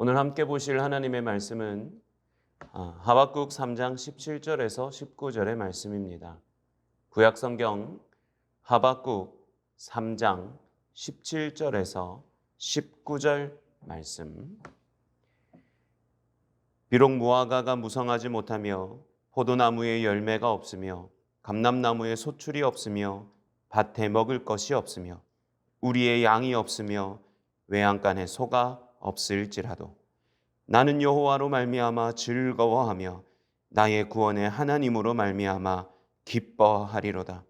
오늘 함께 보실 하나님의 말씀은 하박국 3장 17절에서 19절의 말씀입니다. 구약성경 하박국 3장 17절에서 19절 말씀. 비록 무화과가 무성하지 못하며 포도나무에 열매가 없으며 감람나무에 소출이 없으며 밭에 먹을 것이 없으며 우리의 양이 없으며 외양간에 소가 없을지라도 나는 여호와로 말미암아 즐거워하며 나의 구원의 하나님으로 말미암아 기뻐하리로다.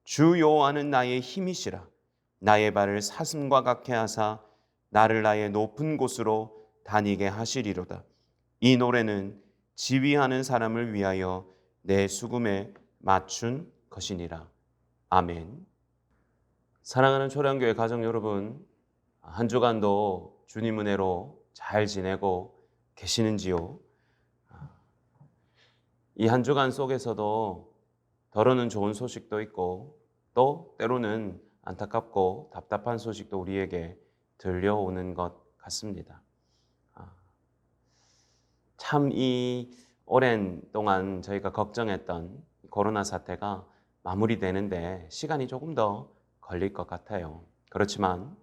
주 여호와는 나의 힘이시라. 나의 발을 사슴과 같게 하사 나를 나의 높은 곳으로 다니게 하시리로다. 이 노래는 지휘하는 사람을 위하여 내 수금에 맞춘 것이니라. 아멘. 사랑하는 초량교회 가정 여러분, 한 주간도 주님 은혜로 잘 지내고 계시는지요? 이 한 주간 속에서도 더러는 좋은 소식도 있고 또 때로는 안타깝고 답답한 소식도 우리에게 들려오는 것 같습니다. 참 이 오랜 동안 저희가 걱정했던 코로나 사태가 마무리되는데 시간이 조금 더 걸릴 것 같아요. 그렇지만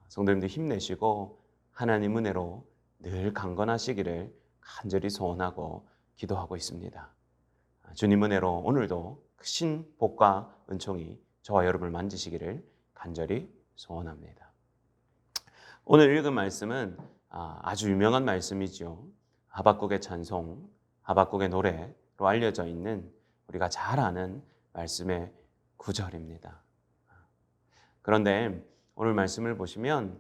성도님들 힘내시고 하나님 은혜로 늘 강건하시기를 간절히 소원하고 기도하고 있습니다. 주님 은혜로 오늘도 크신 복과 은총이 저와 여러분을 만지시기를 간절히 소원합니다. 오늘 읽은 말씀은 아주 유명한 말씀이죠. 하박국의 찬송, 하박국의 노래로 알려져 있는 우리가 잘 아는 말씀의 구절입니다. 그런데 오늘 말씀을 보시면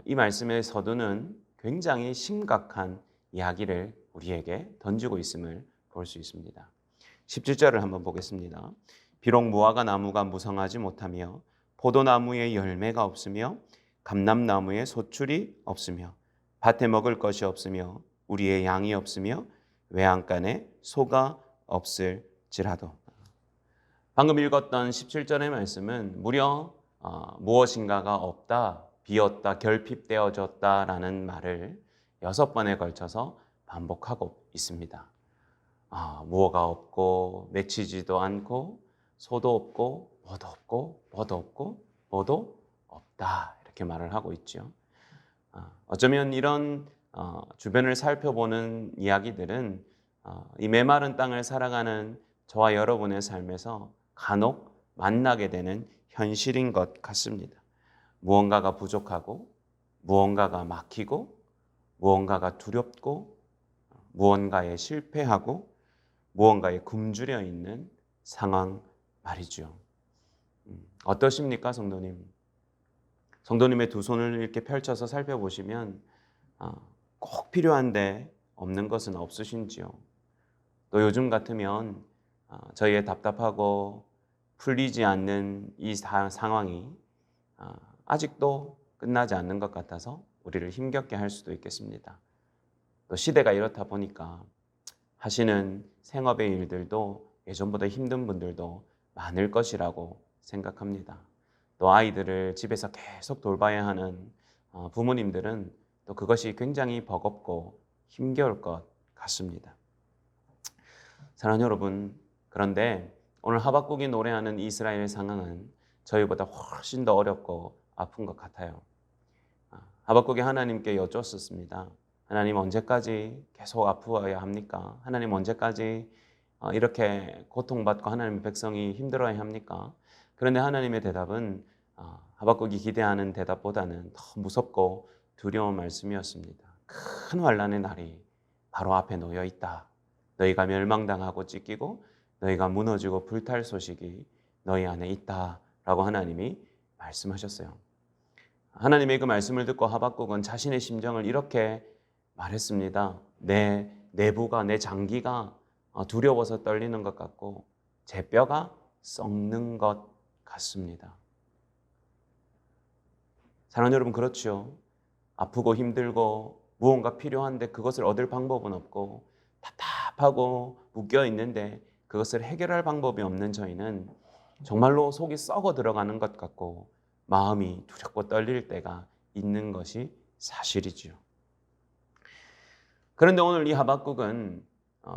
이 말씀의 서두는 굉장히 심각한 이야기를 우리에게 던지고 있음을 볼 수 있습니다. 17절을 한번 보겠습니다. 비록 무화과 나무가 무성하지 못하며 포도나무에 열매가 없으며 감람나무에 소출이 없으며 밭에 먹을 것이 없으며 우리의 양이 없으며 외양간에 소가 없을지라도. 방금 읽었던 17절의 말씀은 무려 무엇인가가 없다, 비었다, 결핍되어졌다라는 말을 6번에 걸쳐서 반복하고 있습니다. 무화가 없고 맺히지도 않고 소도 없고 뭐도 없고 뭐도 없고 뭐도 없다, 이렇게 말을 하고 있죠. 어쩌면 이런 주변을 살펴보는 이야기들은 이 메마른 땅을 살아가는 저와 여러분의 삶에서 간혹 만나게 되는 현실인 것 같습니다. 무언가가 부족하고 무언가가 막히고 무언가가 두렵고 무언가에 실패하고 무언가에 굶주려 있는 상황 말이죠. 어떠십니까, 성도님? 성도님의 두 손을 이렇게 펼쳐서 살펴보시면 꼭 필요한데 없는 것은 없으신지요? 또 요즘 같으면 저희의 답답하고 풀리지 않는 이 상황이 아직도 끝나지 않는 것 같아서 우리를 힘겹게 할 수도 있겠습니다. 또 시대가 이렇다 보니까 하시는 생업의 일들도 예전보다 힘든 분들도 많을 것이라고 생각합니다. 또 아이들을 집에서 계속 돌봐야 하는 부모님들은 또 그것이 굉장히 버겁고 힘겨울 것 같습니다. 사랑하는 여러분, 그런데 오늘 하박국이 노래하는 이스라엘의 상황은 저희보다 훨씬 더 어렵고 아픈 것 같아요. 하박국이 하나님께 여쭈었습니다. 하나님, 언제까지 계속 아프어야 합니까? 하나님, 언제까지 이렇게 고통받고 하나님의 백성이 힘들어야 합니까? 그런데 하나님의 대답은 하박국이 기대하는 대답보다는 더 무섭고 두려운 말씀이었습니다. 큰 환난의 날이 바로 앞에 놓여 있다. 너희가 멸망당하고 찢기고 너희가 무너지고 불탈 소식이 너희 안에 있다라고 하나님이 말씀하셨어요. 하나님의 그 말씀을 듣고 하박국은 자신의 심정을 이렇게 말했습니다. 내 내부가, 내 장기가 두려워서 떨리는 것 같고 제 뼈가 썩는 것 같습니다. 사랑하는 여러분, 그렇죠. 아프고 힘들고 무언가 필요한데 그것을 얻을 방법은 없고 답답하고 묶여 있는데 그것을 해결할 방법이 없는 저희는 정말로 속이 썩어 들어가는 것 같고 마음이 두렵고 떨릴 때가 있는 것이 사실이죠. 그런데 오늘 이 하박국은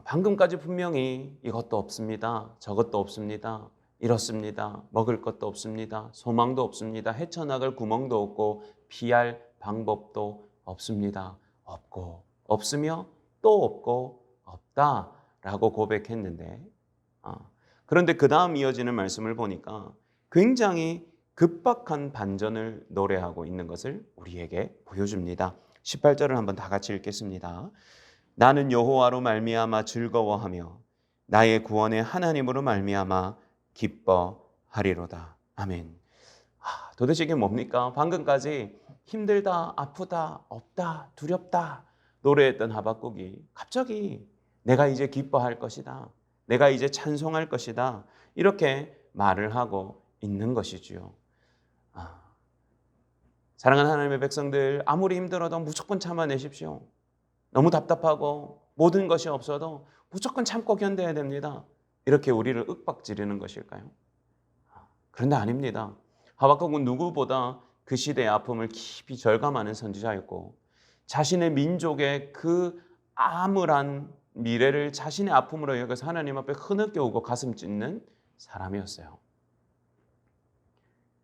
방금까지 분명히 이것도 없습니다. 저것도 없습니다. 이렇습니다. 먹을 것도 없습니다. 소망도 없습니다. 헤쳐나갈 구멍도 없고 피할 방법도 없습니다. 없고 없으며 또 없고 없다라고 고백했는데 그런데 그 다음 이어지는 말씀을 보니까 굉장히 급박한 반전을 노래하고 있는 것을 우리에게 보여줍니다. 18절을 한번 다 같이 읽겠습니다. 나는 여호와로 말미암아 즐거워하며 나의 구원의 하나님으로 말미암아 기뻐하리로다. 아멘. 도대체 이게 뭡니까? 방금까지 힘들다, 아프다, 없다, 두렵다 노래했던 하박국이 갑자기 내가 이제 기뻐할 것이다. 내가 이제 찬송할 것이다. 이렇게 말을 하고 있는 것이지요. 사랑하는 하나님의 백성들, 아무리 힘들어도 무조건 참아내십시오. 너무 답답하고 모든 것이 없어도 무조건 참고 견뎌야 됩니다. 이렇게 우리를 윽박지르는 것일까요? 그런데 아닙니다. 하박국은 누구보다 그 시대의 아픔을 깊이 절감하는 선지자였고 자신의 민족의 그 암울한 미래를 자신의 아픔으로 여겨서 하나님 앞에 흐느껴오고 가슴 찢는 사람이었어요.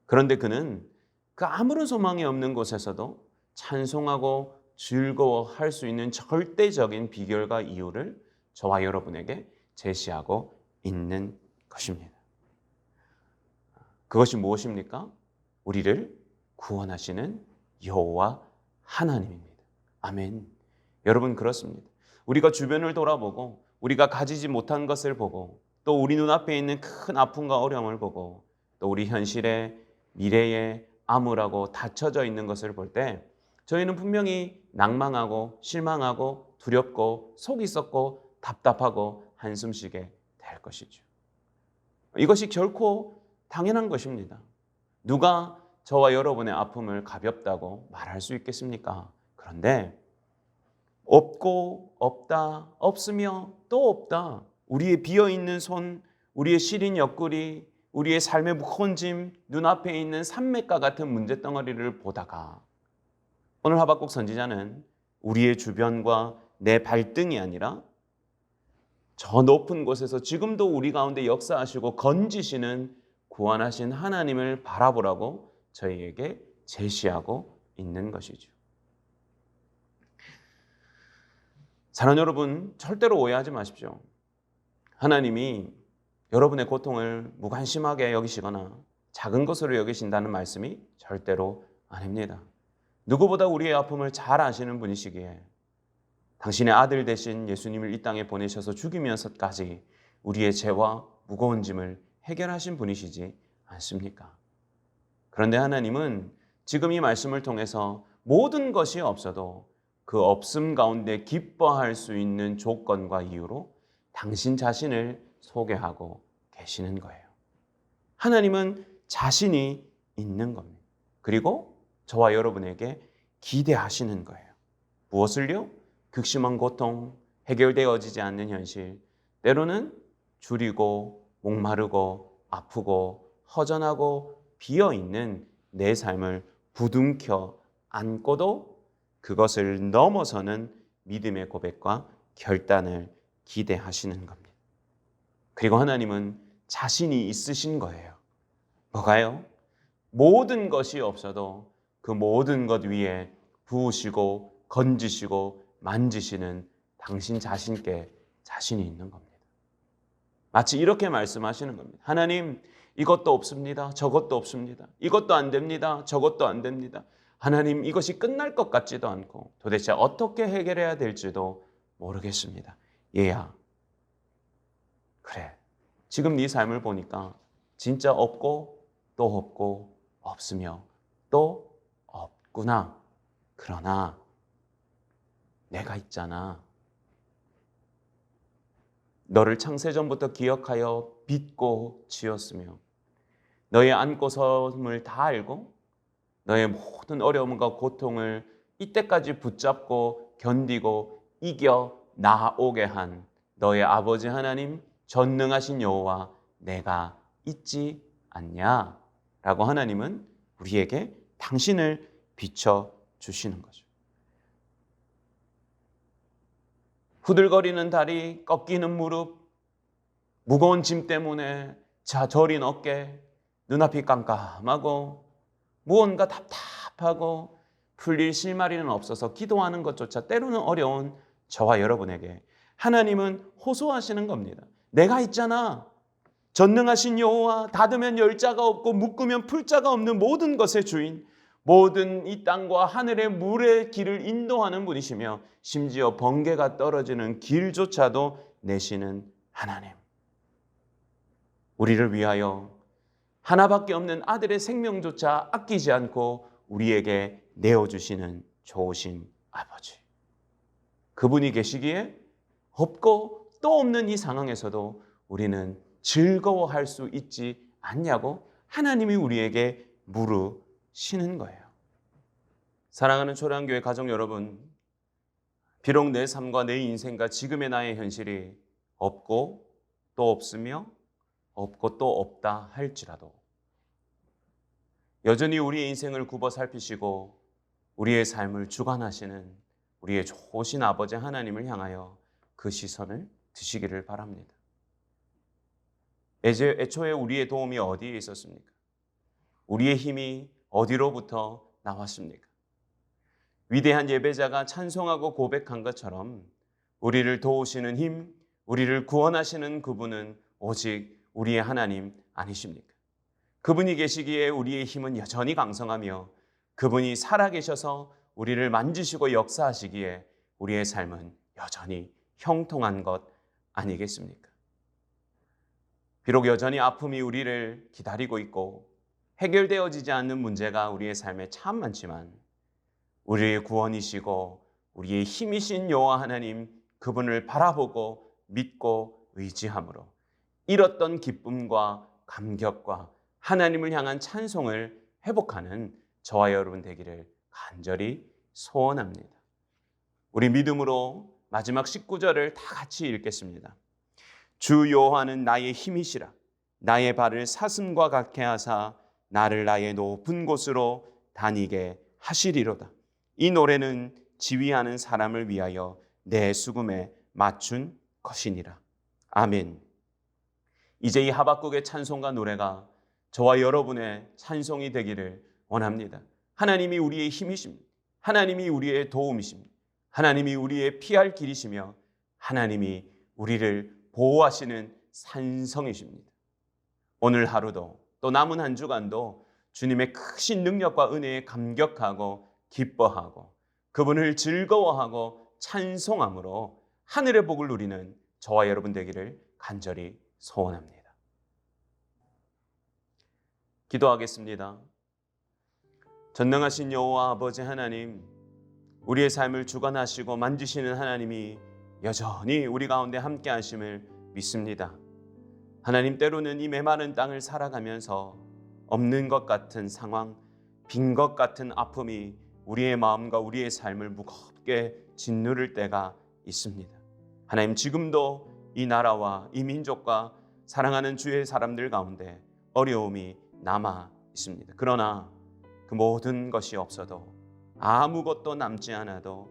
그런데 그는 그 아무런 소망이 없는 곳에서도 찬송하고 즐거워할 수 있는 절대적인 비결과 이유를 저와 여러분에게 제시하고 있는 것입니다. 그것이 무엇입니까? 우리를 구원하시는 여호와 하나님입니다. 아멘. 여러분 그렇습니다. 우리가 주변을 돌아보고 우리가 가지지 못한 것을 보고 또 우리 눈앞에 있는 큰 아픔과 어려움을 보고 또 우리 현실의 미래에 암울하고 닫혀져 있는 것을 볼 때 저희는 분명히 낭망하고 실망하고 두렵고 속이 썩고 답답하고 한숨 쉬게 될 것이죠. 이것이 결코 당연한 것입니다. 누가 저와 여러분의 아픔을 가볍다고 말할 수 있겠습니까? 그런데 없고 없다, 없으며 또 없다. 우리의 비어있는 손, 우리의 시린 옆구리, 우리의 삶의 무거운 짐, 눈앞에 있는 산맥과 같은 문제덩어리를 보다가 오늘 하박국 선지자는 우리의 주변과 내 발등이 아니라 저 높은 곳에서 지금도 우리 가운데 역사하시고 건지시는 구원하신 하나님을 바라보라고 저희에게 제시하고 있는 것이죠. 사랑하는 여러분, 절대로 오해하지 마십시오. 하나님이 여러분의 고통을 무관심하게 여기시거나 작은 것으로 여기신다는 말씀이 절대로 아닙니다. 누구보다 우리의 아픔을 잘 아시는 분이시기에 당신의 아들 되신 예수님을 이 땅에 보내셔서 죽이면서까지 우리의 죄와 무거운 짐을 해결하신 분이시지 않습니까? 그런데 하나님은 지금 이 말씀을 통해서 모든 것이 없어도 그 없음 가운데 기뻐할 수 있는 조건과 이유로 당신 자신을 소개하고 계시는 거예요. 하나님은 자신이 있는 겁니다. 그리고 저와 여러분에게 기대하시는 거예요. 무엇을요? 극심한 고통, 해결되어지지 않는 현실, 때로는 줄이고 목마르고 아프고 허전하고 비어있는 내 삶을 부둥켜 안고도 그것을 넘어서는 믿음의 고백과 결단을 기대하시는 겁니다. 그리고 하나님은 자신이 있으신 거예요. 뭐가요? 모든 것이 없어도 그 모든 것 위에 부으시고 건지시고 만지시는 당신 자신께 자신이 있는 겁니다. 마치 이렇게 말씀하시는 겁니다. 하나님, 이것도 없습니다. 저것도 없습니다. 이것도 안 됩니다. 저것도 안 됩니다. 하나님, 이것이 끝날 것 같지도 않고 도대체 어떻게 해결해야 될지도 모르겠습니다. 얘야, 그래. 지금 네 삶을 보니까 진짜 없고 또 없고 없으며 또 없구나. 그러나 내가 있잖아. 너를 창세전부터 기억하여 빚고 지었으며 너의 안고섬을 다 알고 너의 모든 어려움과 고통을 이때까지 붙잡고 견디고 이겨 나아오게 한 너의 아버지 하나님 전능하신 여호와 내가 있지 않냐? 라고 하나님은 우리에게 당신을 비춰주시는 거죠. 후들거리는 다리, 꺾이는 무릎, 무거운 짐 때문에 저린 어깨, 눈앞이 깜깜하고 무언가 답답하고 풀릴 실마리는 없어서 기도하는 것조차 때로는 어려운 저와 여러분에게 하나님은 호소하시는 겁니다. 내가 있잖아. 전능하신 여호와, 닫으면 열 자가 없고 묶으면 풀 자가 없는 모든 것의 주인, 모든 이 땅과 하늘의 물의 길을 인도하는 분이시며 심지어 번개가 떨어지는 길조차도 내시는 하나님. 우리를 위하여 하나밖에 없는 아들의 생명조차 아끼지 않고 우리에게 내어주시는 좋으신 아버지. 그분이 계시기에 없고 또 없는 이 상황에서도 우리는 즐거워할 수 있지 않냐고 하나님이 우리에게 물으시는 거예요. 사랑하는 초량교회 가족 여러분, 비록 내 삶과 내 인생과 지금의 나의 현실이 없고 또 없으며 없고 또 없다 할지라도 여전히 우리의 인생을 굽어 살피시고 우리의 삶을 주관하시는 우리의 좋으신 아버지 하나님을 향하여 그 시선을 드시기를 바랍니다. 애초에 우리의 도움이 어디에 있었습니까? 우리의 힘이 어디로부터 나왔습니까? 위대한 예배자가 찬송하고 고백한 것처럼 우리를 도우시는 힘, 우리를 구원하시는 그분은 오직 우리의 하나님 아니십니까? 그분이 계시기에 우리의 힘은 여전히 강성하며 그분이 살아계셔서 우리를 만지시고 역사하시기에 우리의 삶은 여전히 형통한 것 아니겠습니까? 비록 여전히 아픔이 우리를 기다리고 있고 해결되어지지 않는 문제가 우리의 삶에 참 많지만 우리의 구원이시고 우리의 힘이신 여호와 하나님 그분을 바라보고 믿고 의지함으로 잃었던 기쁨과 감격과 하나님을 향한 찬송을 회복하는 저와 여러분 되기를 간절히 소원합니다. 우리 믿음으로 마지막 19절을 다 같이 읽겠습니다. 주 여호와는 나의 힘이시라. 나의 발을 사슴과 같게 하사 나를 나의 높은 곳으로 다니게 하시리로다. 이 노래는 지휘하는 사람을 위하여 내 수금에 맞춘 것이니라. 아멘. 이제 이 하박국의 찬송과 노래가 저와 여러분의 찬송이 되기를 원합니다. 하나님이 우리의 힘이십니다. 하나님이 우리의 도움이십니다. 하나님이 우리의 피할 길이시며 하나님이 우리를 보호하시는 산성이십니다. 오늘 하루도 또 남은 한 주간도 주님의 크신 능력과 은혜에 감격하고 기뻐하고 그분을 즐거워하고 찬송함으로 하늘의 복을 누리는 저와 여러분 되기를 간절히 소원합니다. 기도하겠습니다. 전능하신 여호와 아버지 하나님, 우리의 삶을 주관하시고 만지시는 하나님이 여전히 우리 가운데 함께 하심을 믿습니다. 하나님, 때로는 이 메마른 땅을 살아가면서 없는 것 같은 상황, 빈 것 같은 아픔이 우리의 마음과 우리의 삶을 무겁게 짓누를 때가 있습니다. 하나님, 지금도 이 나라와 이 민족과 사랑하는 주의 사람들 가운데 어려움이 남아 있습니다. 그러나 그 모든 것이 없어도 아무것도 남지 않아도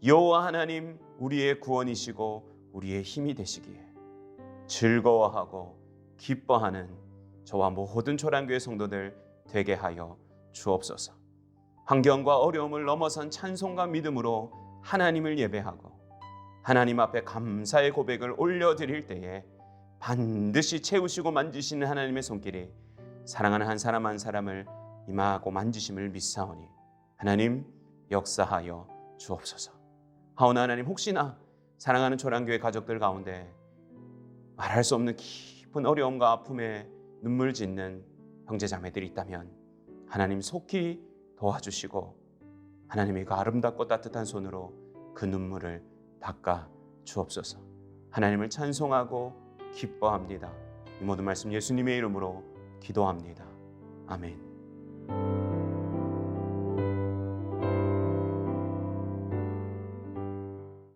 여호와 하나님 우리의 구원이시고 우리의 힘이 되시기에 즐거워하고 기뻐하는 저와 모든 초량교회 성도들 되게 하여 주옵소서. 환경과 어려움을 넘어선 찬송과 믿음으로 하나님을 예배하고 하나님 앞에 감사의 고백을 올려드릴 때에 반드시 채우시고 만지시는 하나님의 손길이 사랑하는 한 사람 한 사람을 임하고 만지심을 믿사오니 하나님 역사하여 주옵소서. 하오나 하나님, 혹시나 사랑하는 초량교회 가족들 가운데 말할 수 없는 깊은 어려움과 아픔에 눈물 짓는 형제자매들이 있다면 하나님 속히 도와주시고 하나님의 그 아름답고 따뜻한 손으로 그 눈물을 닦아 주옵소서. 하나님을 찬송하고 기뻐합니다. 이 모든 말씀 예수님의 이름으로 기도합니다. 아멘.